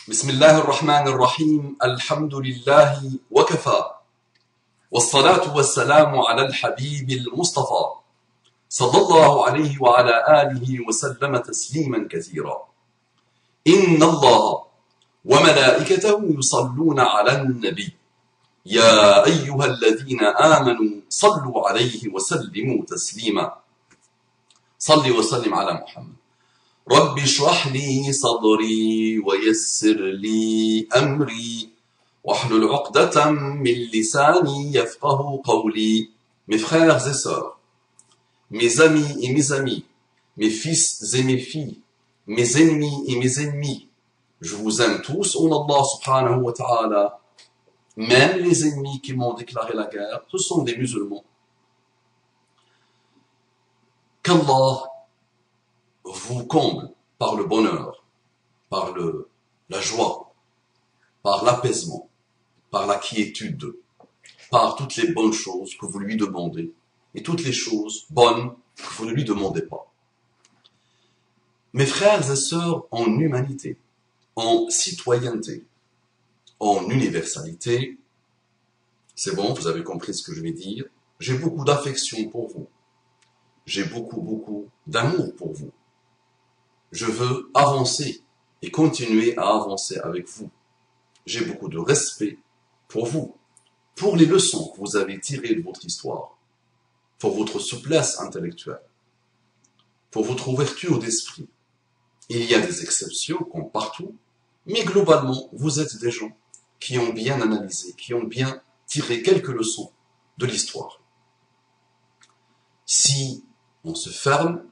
بسم الله الرحمن الرحيم الحمد لله وكفى والصلاة والسلام على الحبيب المصطفى صلى الله عليه وعلى آله وسلم تسليما كثيرا إن الله وملائكته يصلون على النبي يا أيها الذين آمنوا صلوا عليه وسلموا تسليما صل وسلم على محمد رب اشرح لي صدري ويسر لي أمري واحلل عقدة من لساني يفقه قولي. Mes frères et sœurs, mes amis et mes amis, mes fils et mes filles, mes ennemis et mes ennemis, je vous aime tous en Allah subhanahu wa ta'ala. Même les ennemis qui m'ont déclaré la guerre, ce sont des musulmans. Qu'Allah vous comble par le bonheur, par la joie, par l'apaisement, par la quiétude, par toutes les bonnes choses que vous lui demandez et toutes les choses bonnes que vous ne lui demandez pas. Mes frères et sœurs en humanité, en citoyenneté, en universalité, c'est bon, vous avez compris ce que je vais dire, j'ai beaucoup d'affection pour vous, j'ai beaucoup d'amour pour vous. Je veux avancer et continuer à avancer avec vous. J'ai beaucoup de respect pour vous, pour les leçons que vous avez tirées de votre histoire, pour votre souplesse intellectuelle, pour votre ouverture d'esprit. Il y a des exceptions, comme partout, mais globalement, vous êtes des gens qui ont bien analysé, qui ont bien tiré quelques leçons de l'histoire. Si on se ferme,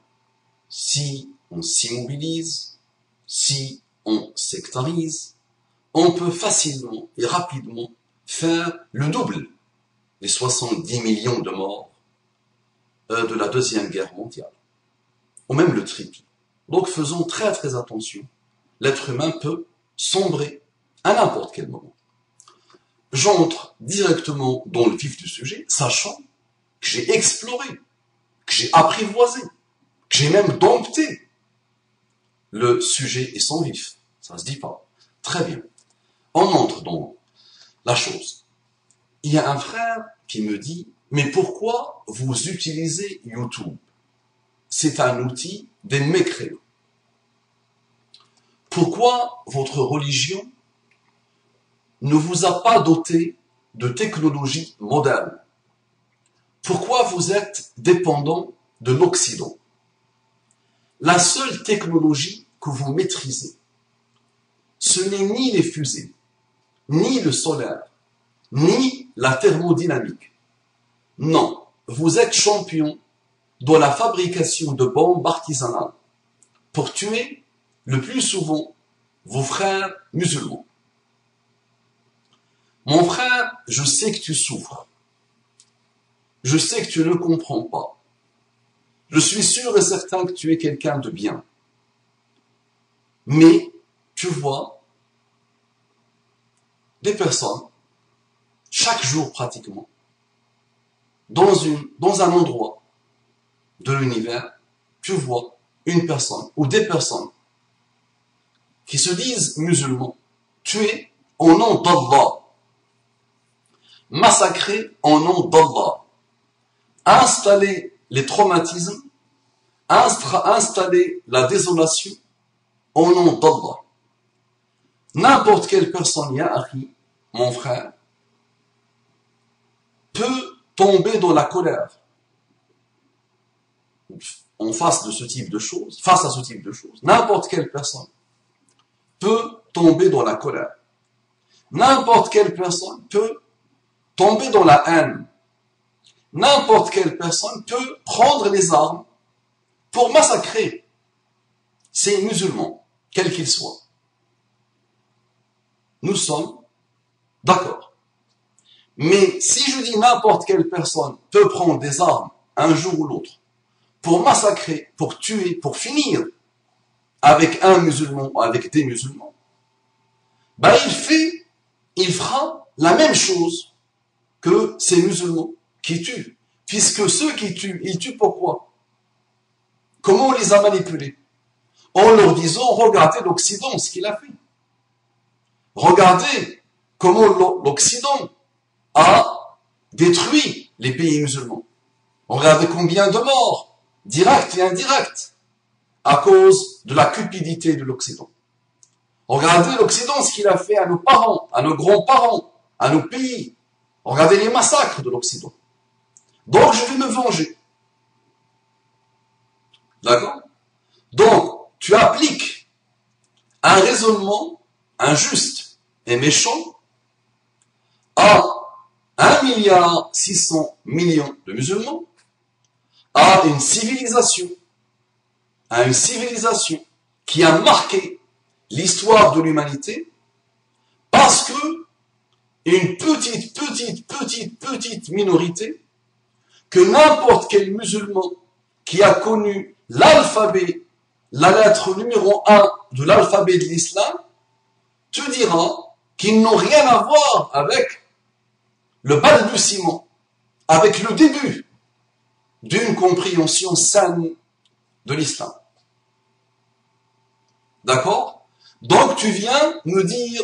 si on s'immobilise, si on sectarise, on peut facilement et rapidement faire le double des 70 millions de morts de la Deuxième Guerre mondiale, ou même le triple. Donc faisons très attention. L'être humain peut sombrer à n'importe quel moment. J'entre directement dans le vif du sujet, sachant que j'ai exploré, que j'ai apprivoisé, que j'ai même dompté le sujet et son vif. Ça se dit pas. Très bien. On entre dans la chose. Il y a un frère qui me dit, mais pourquoi vous utilisez YouTube? C'est un outil des mécréants. Pourquoi votre religion ne vous a pas doté de technologies modernes? Pourquoi vous êtes dépendant de l'Occident? La seule technologie que vous maîtrisez, ce n'est ni les fusées, ni le solaire, ni la thermodynamique. Non, vous êtes champion dans la fabrication de bombes artisanales pour tuer le plus souvent vos frères musulmans. Mon frère, je sais que tu souffres. Je sais que tu ne comprends pas. Je suis sûr et certain que tu es quelqu'un de bien. Mais, tu vois, des personnes, chaque jour pratiquement, dans un endroit de l'univers, tu vois une personne ou des personnes qui se disent musulmans, tués au nom d'Allah, massacrés au nom d'Allah, installer les traumatismes, installer la désolation au nom d'Allah. N'importe quelle personne, ya akhi, mon frère, peut tomber dans la colère en face de ce type de choses, face à ce type de choses. N'importe quelle personne peut tomber dans la colère. N'importe quelle personne peut tomber dans la haine. N'importe quelle personne peut prendre les armes pour massacrer ces musulmans, quels qu'ils soient. Nous sommes d'accord. Mais si je dis n'importe quelle personne peut prendre des armes un jour ou l'autre pour massacrer, pour tuer, pour finir avec un musulman ou avec des musulmans, ben il fera la même chose que ces musulmans qui tuent. Puisque ceux qui tuent, ils tuent pourquoi? Comment on les a manipulés? En leur disant, regardez l'Occident, ce qu'il a fait. Regardez comment l'Occident a détruit les pays musulmans. Regardez combien de morts, directs et indirects, à cause de la cupidité de l'Occident. Regardez l'Occident, ce qu'il a fait à nos parents, à nos grands-parents, à nos pays. Regardez les massacres de l'Occident. Donc, je vais me venger. D'accord? Donc, tu appliques un raisonnement injuste et méchant à 1,6 milliard de musulmans, à une civilisation qui a marqué l'histoire de l'humanité, parce que une petite minorité, que n'importe quel musulman qui a connu l'alphabet, la lettre numéro 1 de l'alphabet de l'islam, te dira qu'ils n'ont rien à voir avec le balbutiement, avec le début d'une compréhension saine de l'islam. D'accord? Donc tu viens me dire,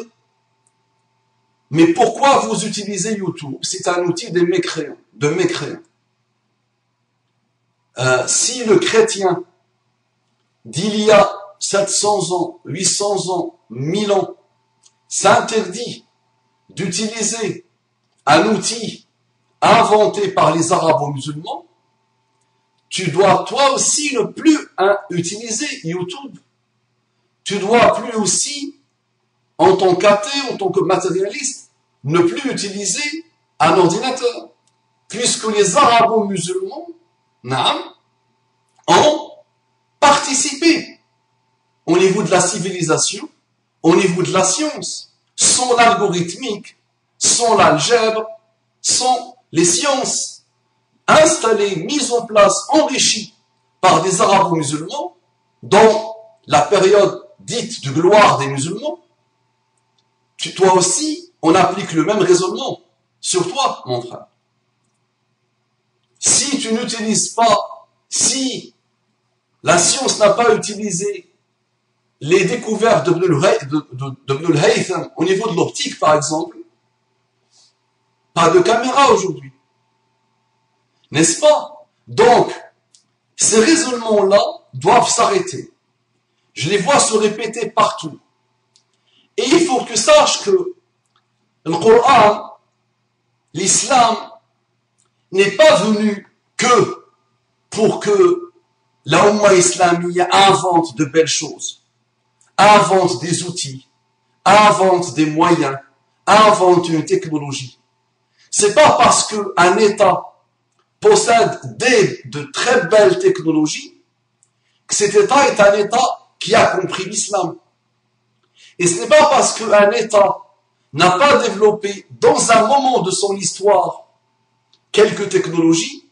mais pourquoi vous utilisez YouTube? C'est un outil de mécréants. Si le chrétien d'il y a 700 ans, 800 ans, 1000 ans, s'interdit d'utiliser un outil inventé par les arabo-musulmans, tu dois toi aussi ne plus utiliser YouTube. Tu dois plus aussi, en tant qu'athée, en tant que matérialiste, ne plus utiliser un ordinateur. Puisque les arabo-musulmans, ont participé au niveau de la civilisation, au niveau de la science, sans l'algorithmique, sans l'algèbre, sans les sciences installées, mises en place, enrichies par des arabo-musulmans, dans la période dite de gloire des musulmans. Toi aussi, on applique le même raisonnement sur toi, mon frère. Si tu n'utilises pas, si la science n'a pas utilisé les découvertes de Ibn al-Haytham au niveau de l'optique, par exemple, pas de caméra aujourd'hui. N'est-ce pas? Donc, ces raisonnements-là doivent s'arrêter. Je les vois se répéter partout. Et il faut que tu saches que le Coran, l'islam, n'est pas venu que pour que la Ummah islamique invente de belles choses, invente des outils, invente des moyens, invente une technologie. C'est pas parce qu'un État possède de très belles technologies que cet État est un État qui a compris l'islam. Et ce n'est pas parce qu'un État n'a pas développé dans un moment de son histoire quelques technologies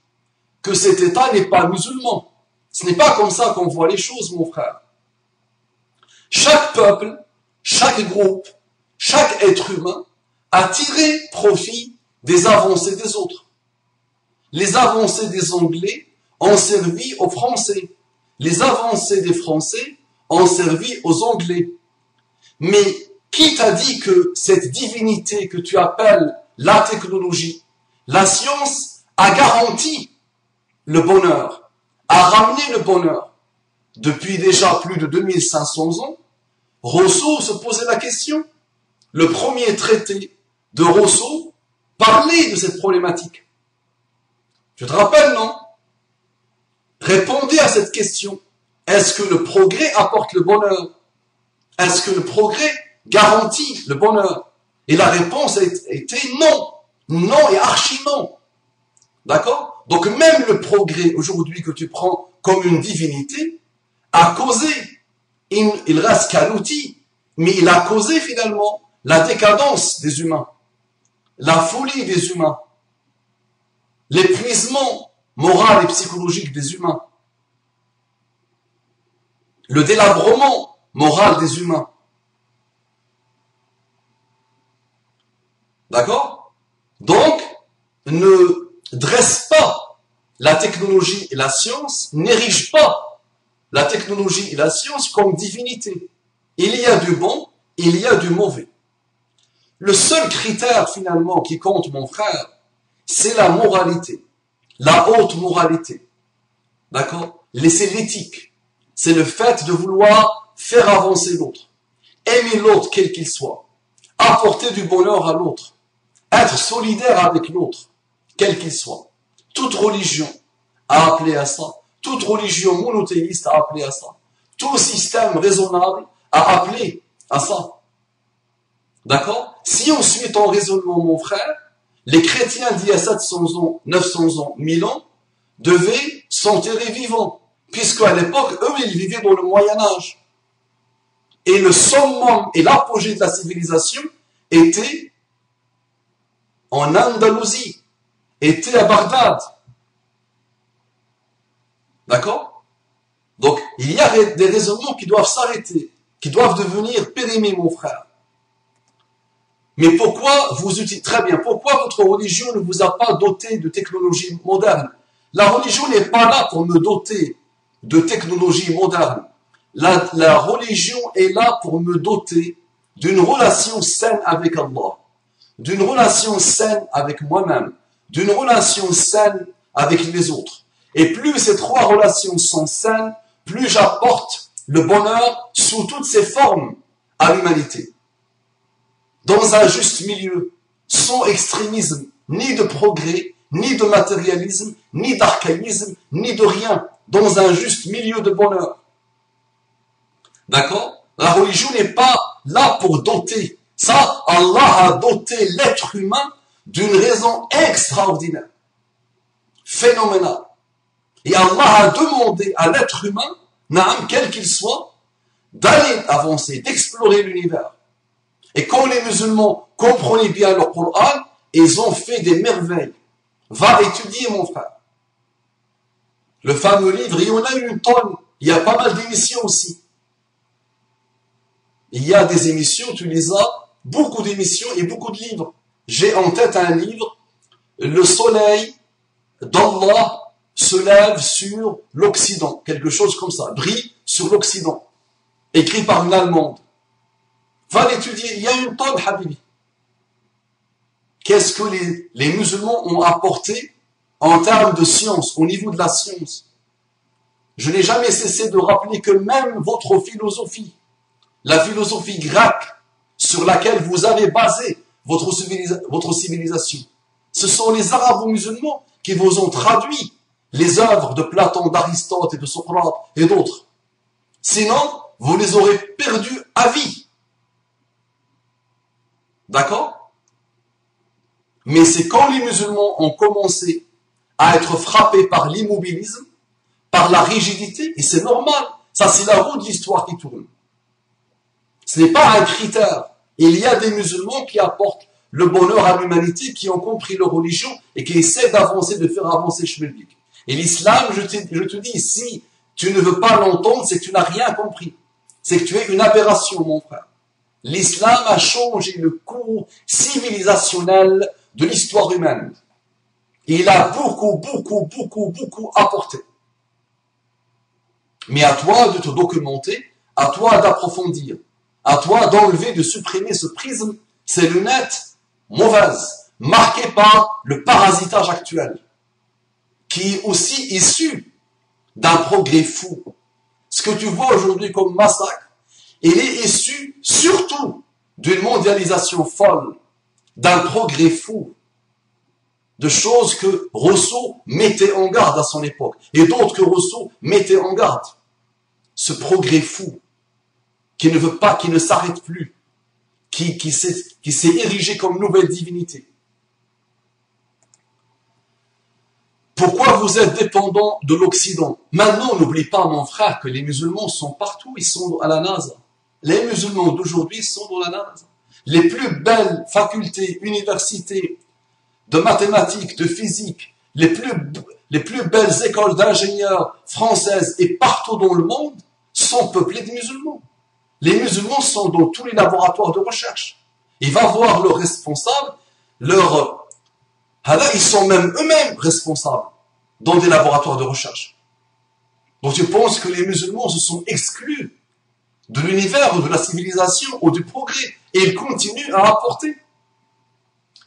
que cet État n'est pas musulman. Ce n'est pas comme ça qu'on voit les choses, mon frère. Chaque peuple, chaque groupe, chaque être humain a tiré profit des avancées des autres. Les avancées des Anglais ont servi aux Français. Les avancées des Français ont servi aux Anglais. Mais qui t'a dit que cette divinité que tu appelles la technologie, la science, a garanti le bonheur, a ramené le bonheur? Depuis déjà plus de 2500 ans, Rousseau se posait la question. Le premier traité de Rousseau parlait de cette problématique. Tu te rappelles, non? Répondez à cette question. Est-ce que le progrès apporte le bonheur? Est-ce que le progrès garantit le bonheur? Et la réponse a été non. Non et archi non. D'accord? Donc même le progrès aujourd'hui que tu prends comme une divinité a causé, il reste qu'un outil, mais il a causé finalement la décadence des humains, la folie des humains, l'épuisement moral et psychologique des humains, le délabrement moral des humains. D'accord? Donc, ne dresse pas la technologie et la science, n'érige pas la technologie et la science comme divinité. Il y a du bon, il y a du mauvais. Le seul critère finalement qui compte, mon frère, c'est la moralité, la haute moralité. D'accord? C'est l'éthique. C'est le fait de vouloir faire avancer l'autre, aimer l'autre quel qu'il soit, apporter du bonheur à l'autre, être solidaire avec l'autre, quel qu'il soit. Toute religion a appelé à ça, toute religion monothéiste a appelé à ça, tout système raisonnable a appelé à ça. D'accord? Si on suit ton raisonnement, mon frère, les chrétiens d'il y a 700 ans, 900 ans, 1000 ans, devaient s'enterrer vivants, puisque à l'époque, eux, ils vivaient dans le Moyen-Âge. Et le summum et l'apogée de la civilisation était en Andalousie, était à Bagdad. D'accord? Donc, il y a des raisonnements qui doivent s'arrêter, qui doivent devenir périmés, mon frère. Mais pourquoi vous utilisez, très bien, pourquoi votre religion ne vous a pas doté de technologie moderne? La religion n'est pas là pour me doter de technologie moderne. La religion est là pour me doter d'une relation saine avec Allah, d'une relation saine avec moi-même, d'une relation saine avec les autres. Et plus ces trois relations sont saines, plus j'apporte le bonheur sous toutes ses formes à l'humanité. Dans un juste milieu, sans extrémisme, ni de progrès, ni de matérialisme, ni d'archaïsme, ni de rien, dans un juste milieu de bonheur. D'accord? La religion n'est pas là pour doter. Ça, Allah a doté l'être humain d'une raison extraordinaire, phénoménale. Et Allah a demandé à l'être humain, quel qu'il soit, d'aller avancer, d'explorer l'univers. Et quand les musulmans comprenaient bien le Coran, ils ont fait des merveilles. Va étudier, mon frère. Le fameux livre, il y en a une tonne. Il y a pas mal d'émissions aussi. Il y a des émissions, tu les as, beaucoup d'émissions et beaucoup de livres. J'ai en tête un livre, Le soleil d'Allah se lève sur l'Occident. Quelque chose comme ça, brille sur l'Occident. Écrit par une Allemande. Va l'étudier, il y a une tonne, Habibi. Qu'est-ce que les musulmans ont apporté en termes de science, au niveau de la science? Je n'ai jamais cessé de rappeler que même votre philosophie, la philosophie grecque sur laquelle vous avez basé votre civilisation, ce sont les arabo-musulmans qui vous ont traduit les œuvres de Platon, d'Aristote et de Socrate et d'autres. Sinon, vous les aurez perdus à vie. D'accord? Mais c'est quand les musulmans ont commencé à être frappés par l'immobilisme, par la rigidité, et c'est normal, ça c'est la roue de l'histoire qui tourne. Ce n'est pas un critère. Il y a des musulmans qui apportent le bonheur à l'humanité, qui ont compris leur religion et qui essaient d'avancer, de faire avancer le shmelbik. Et l'islam, je te dis, si tu ne veux pas l'entendre, c'est que tu n'as rien compris. C'est que tu es une aberration, mon frère. L'islam a changé le cours civilisationnel de l'histoire humaine. Il a beaucoup apporté. Mais à toi de te documenter, à toi d'approfondir, à toi d'enlever, de supprimer ce prisme, ces lunettes mauvaises, marquées par le parasitage actuel, qui est aussi issu d'un progrès fou. Ce que tu vois aujourd'hui comme massacre, il est issu surtout d'une mondialisation folle, d'un progrès fou, de choses que Rousseau mettait en garde à son époque, et d'autres que Rousseau mettait en garde. Ce progrès fou, qui ne veut pas, qui ne s'arrête plus, qui s'est érigé comme nouvelle divinité. Pourquoi vous êtes dépendant de l'Occident? Maintenant, n'oublie pas, mon frère, que les musulmans sont partout, ils sont à la NASA. Les musulmans d'aujourd'hui sont dans la NASA. Les plus belles facultés, universités de mathématiques, de physique, les plus belles écoles d'ingénieurs françaises et partout dans le monde sont peuplées de musulmans. Les musulmans sont dans tous les laboratoires de recherche. Il va voir leurs responsables, ils sont même eux-mêmes responsables dans des laboratoires de recherche. Donc tu penses que les musulmans se sont exclus de l'univers ou de la civilisation ou du progrès et ils continuent à apporter.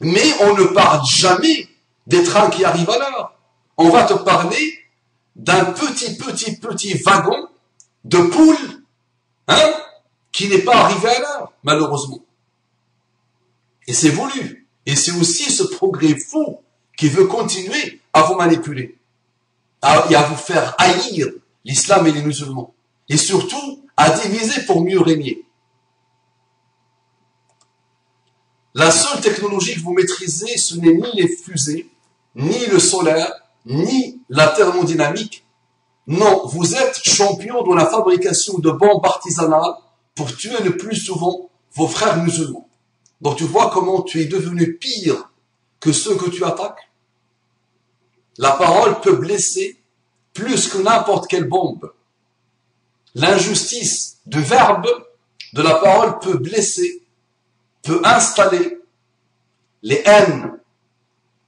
Mais on ne parle jamais des trains qui arrivent à l'heure. On va te parler d'un petit wagon de poules, hein, qui n'est pas arrivé à l'heure, malheureusement. Et c'est voulu. Et c'est aussi ce progrès fou qui veut continuer à vous manipuler et à vous faire haïr l'islam et les musulmans. Et surtout, à diviser pour mieux régner. La seule technologie que vous maîtrisez, ce n'est ni les fusées, ni le solaire, ni la thermodynamique. Non, vous êtes champion dans la fabrication de bombes artisanales pour tuer le plus souvent vos frères musulmans. Donc tu vois comment tu es devenu pire que ceux que tu attaques. La parole peut blesser plus que n'importe quelle bombe. L'injustice du verbe de la parole peut blesser, peut installer les haines,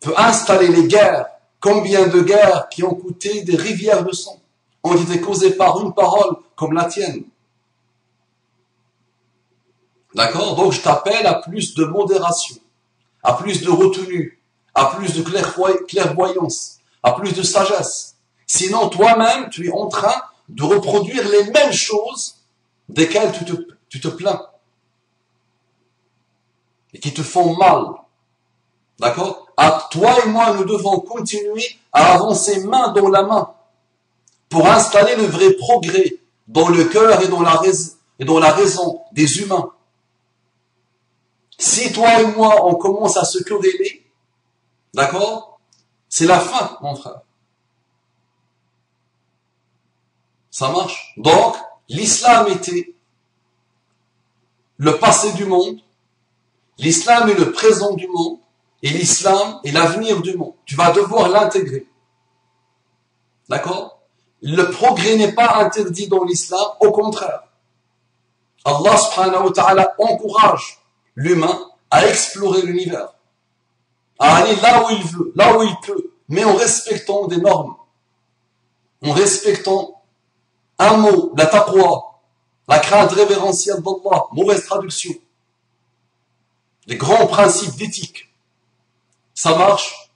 peut installer les guerres. Combien de guerres qui ont coûté des rivières de sang ont été causées par une parole comme la tienne. D'accord? Donc je t'appelle à plus de modération, à plus de retenue, à plus de clairvoyance, à plus de sagesse. Sinon, toi-même, tu es en train de reproduire les mêmes choses desquelles tu te plains et qui te font mal. D'accord? À toi et moi, nous devons continuer à avancer main dans la main pour installer le vrai progrès dans le cœur et dans la raison des humains. Si toi et moi, on commence à se quereller, d'accord? C'est la fin, mon frère. Ça marche. Donc, l'islam était le passé du monde, l'islam est le présent du monde, et l'islam est l'avenir du monde. Tu vas devoir l'intégrer. D'accord? Le progrès n'est pas interdit dans l'islam, au contraire. Allah subhanahu wa ta'ala encourage l'humain à explorer l'univers, à aller là où il veut, là où il peut, mais en respectant des normes, en respectant un mot, la taqwa, la crainte révérentielle d'Allah, mauvaise traduction, les grands principes d'éthique. Ça marche.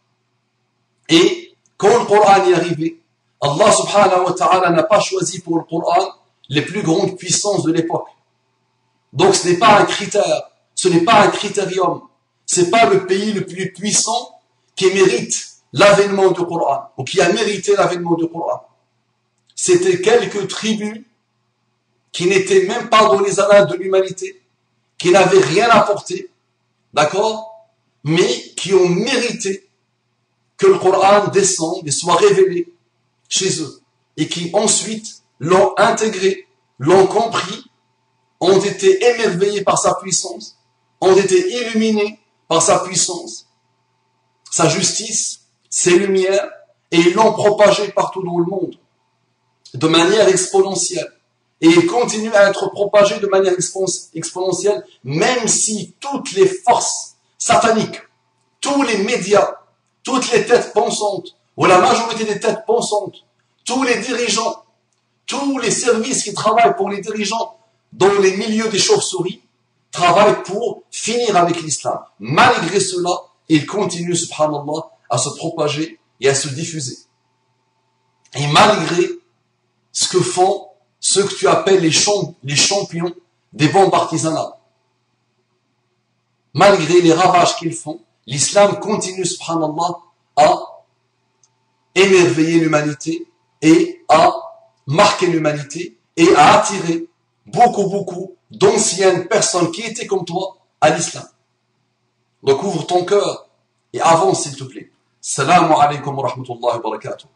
Et quand le Coran est arrivé, Allah subhanahu wa ta'ala n'a pas choisi pour le Coran les plus grandes puissances de l'époque. Donc ce n'est pas un critère, ce n'est pas un critérium. C'est pas le pays le plus puissant qui mérite l'avènement du Coran, ou qui a mérité l'avènement du Coran. C'était quelques tribus qui n'étaient même pas dans les annales de l'humanité, qui n'avaient rien apporté, d'accord, mais qui ont mérité que le Coran descende et soit révélé chez eux, et qui ensuite l'ont intégré, l'ont compris, ont été émerveillés par sa puissance, ont été illuminés par sa puissance, sa justice, ses lumières, et ils l'ont propagé partout dans le monde, de manière exponentielle. Et il continue à être propagé de manière exponentielle, même si toutes les forces sataniques, tous les médias, toutes les têtes pensantes, ou la majorité des têtes pensantes, tous les dirigeants, tous les services qui travaillent pour les dirigeants dans les milieux des chauves-souris, travaillent pour finir avec l'islam. Malgré cela, il continue, subhanallah, à se propager et à se diffuser. Et malgré ce que font ceux que tu appelles les champions des bombes artisanales, malgré les ravages qu'ils font, l'islam continue, subhanallah, à émerveiller l'humanité et à marquer l'humanité et à attirer beaucoup d'anciennes personnes qui étaient comme toi à l'islam. Donc ouvre ton cœur et avance s'il te plaît. Salam alaikum wa rahmatullahi wa barakatuh.